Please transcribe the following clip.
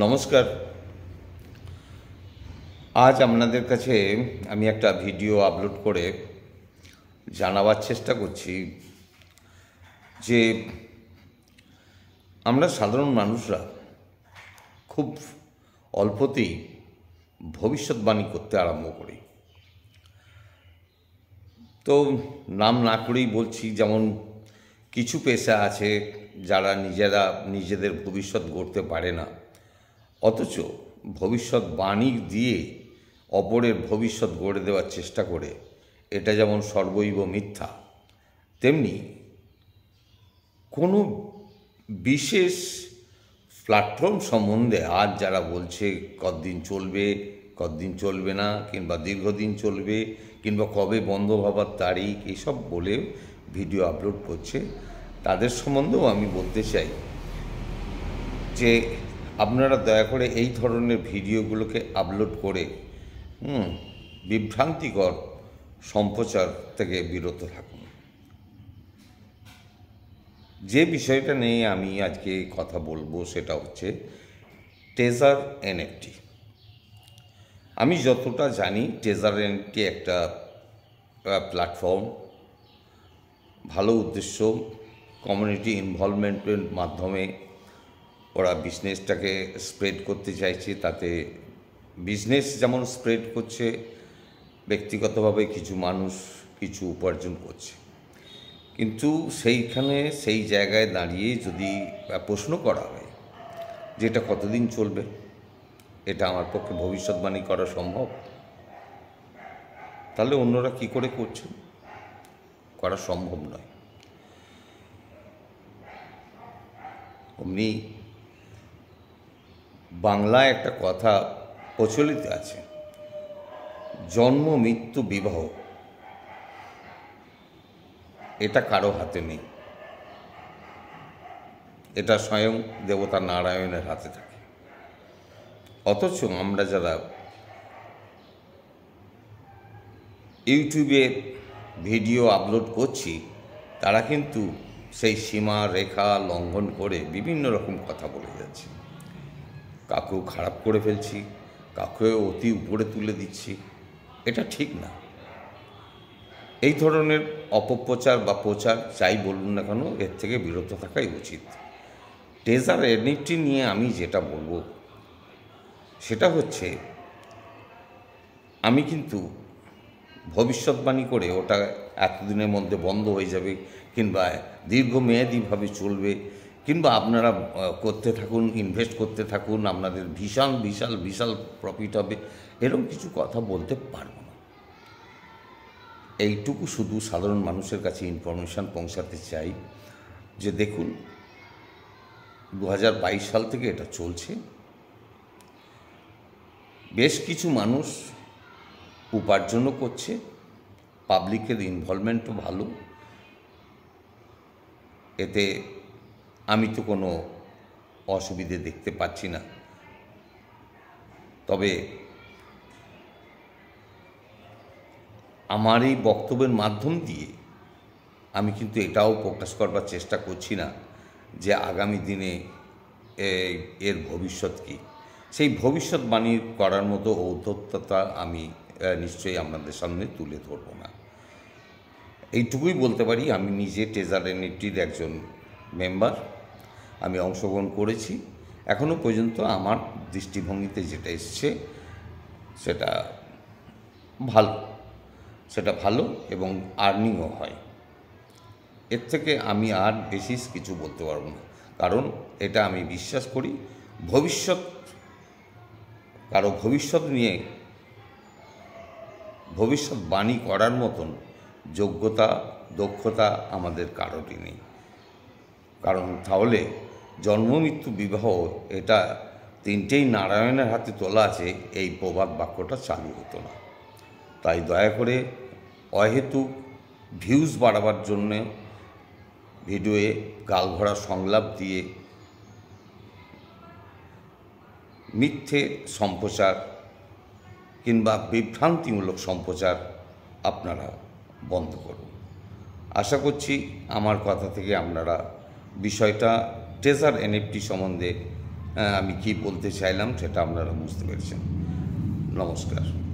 নমস্কার। আজ আপনাদের কাছে আমি একটা ভিডিও আপলোড করে জানাবার চেষ্টা করছি যে আমরা সাধারণ মানুষরা খুব অল্পতেই ভবিষ্যৎবাণী করতে আরম্ভ করি। তো নাম না করেই বলছি, যেমন কিছু পেশা আছে যারা নিজেদের ভবিষ্যৎ গড়তে পারে না, অথচ ভবিষ্যৎবাণী দিয়ে অপরের ভবিষ্যৎ গড়ে দেওয়ার চেষ্টা করে। এটা যেমন সর্বৈব মিথ্যা, তেমনি কোনো বিশেষ প্ল্যাটফর্ম সম্বন্ধে আজ যারা বলছে কতদিন চলবে, কতদিন চলবে না, কিংবা দীর্ঘদিন চলবে, কিংবা কবে বন্ধ হবার তারিখ, এসব বলে ভিডিও আপলোড করছে, তাদের সম্বন্ধেও আমি বলতে চাই যে আপনারা দয়া করে এই ধরনের ভিডিওগুলোকে আপলোড করে বিভ্রান্তিকর সম্প্রচার থেকে বিরত থাকুন। যে বিষয়টা নিয়ে আমি আজকে কথা বলবো সেটা হচ্ছে টেজার এনএফটি। আমি যতটা জানি টেজার এনএফটি একটা প্ল্যাটফর্ম, ভালো উদ্দেশ্য, কমিউনিটি ইনভলভমেন্টের মাধ্যমে ওরা বিজনেসটাকে স্প্রেড করতে চাইছে। তাতে বিজনেস যেমন স্প্রেড করছে, ব্যক্তিগতভাবে কিছু মানুষ কিছু উপার্জন করছে। কিন্তু সেই জায়গায় দাঁড়িয়ে যদি প্রশ্ন করা হয় যে এটা কতদিন চলবে, এটা আমার পক্ষে ভবিষ্যৎবাণী করা সম্ভব, তাহলে অন্যরা কি করে করছেন? করা সম্ভব নয়। অমনি বাংলায় একটা কথা প্রচলিত আছে, জন্ম মৃত্যু বিবাহ এটা কারো হাতে নেই, এটা স্বয়ং দেবতা নারায়ণের হাতে থাকে। অথচ আমরা যারা ইউটিউবে ভিডিও আপলোড করছি, তারা কিন্তু সেই সীমা রেখা লঙ্ঘন করে বিভিন্ন রকম কথা বলে যাচ্ছে। কাকেও খারাপ করে ফেলছি, কাকেও অতি উপরে তুলে দিচ্ছি, এটা ঠিক না। এই ধরনের অপপ্রচার বা প্রচার যাই বলুন না কেন, এর থেকে বিরত থাকাই উচিত। টেজার এনএফটি নিয়ে আমি যেটা বলবো সেটা হচ্ছে, আমি কিন্তু ভবিষ্যৎবাণী করে ওটা এতদিনের মধ্যে বন্ধ হয়ে যাবে, কিংবা দীর্ঘমেয়াদীভাবে চলবে, কিংবা আপনারা করতে থাকুন, ইনভেস্ট করতে থাকুন, আপনাদের বিশাল বিশাল বিশাল প্রফিট হবে, এরকম কিছু কথা বলতে পারবো না। এইটুকু শুধু সাধারণ মানুষের কাছে ইনফরমেশান পৌঁছাতে চাই যে দেখুন, 2022 সাল থেকে এটা চলছে। বেশ কিছু মানুষ উপার্জনও করছে, পাবলিকের ইনভলভমেন্টও ভালো। এতে আমি তো কোনো অসুবিধে দেখতে পাচ্ছি না। তবে আমার এই বক্তব্যের মাধ্যম দিয়ে আমি কিন্তু এটাও প্রকাশ করবার চেষ্টা করছি না যে আগামী দিনে এর ভবিষ্যৎ কী। সেই ভবিষ্যৎবাণী করার মতো ঔদ্ধত্যতা আমি নিশ্চয়ই আপনাদের সামনে তুলে ধরব না। এইটুকুই বলতে পারি, আমি নিজে টেজার এনএফটির একজন মেম্বার, আমি অংশগ্রহণ করেছি। এখনও পর্যন্ত আমার দৃষ্টিভঙ্গিতে যেটা এসছে সেটা ভালো এবং আর্নিংও হয়। এর থেকে আমি আর বেশি কিছু বলতে পারবো না, কারণ এটা আমি বিশ্বাস করি কারো ভবিষ্যৎ নিয়ে ভবিষ্যৎবাণী করার মতন যোগ্যতা দক্ষতা আমাদের কারোরই নেই। কারণ তাহলে জন্ম মৃত্যু বিবাহ এটা তিনটেই নারায়ণের হাতে তোলা আছে, এই প্রবাদ বাক্যটা চালু হতো না। তাই দয়া করে অহেতুক ভিউজ বাড়াবার জন্যে ভিডিওয়ে গালভরা সংলাপ দিয়ে মিথ্যে সম্প্রচার কিংবা বিভ্রান্তিমূলক সম্প্রচার আপনারা বন্ধ করুন। আশা করছি আমার কথা থেকে আপনারা বিষয়টা টেজার এনএফটি সম্বন্ধে আমি কি বলতে চাইলাম সেটা আপনারা বুঝতে পেরেছেন। নমস্কার।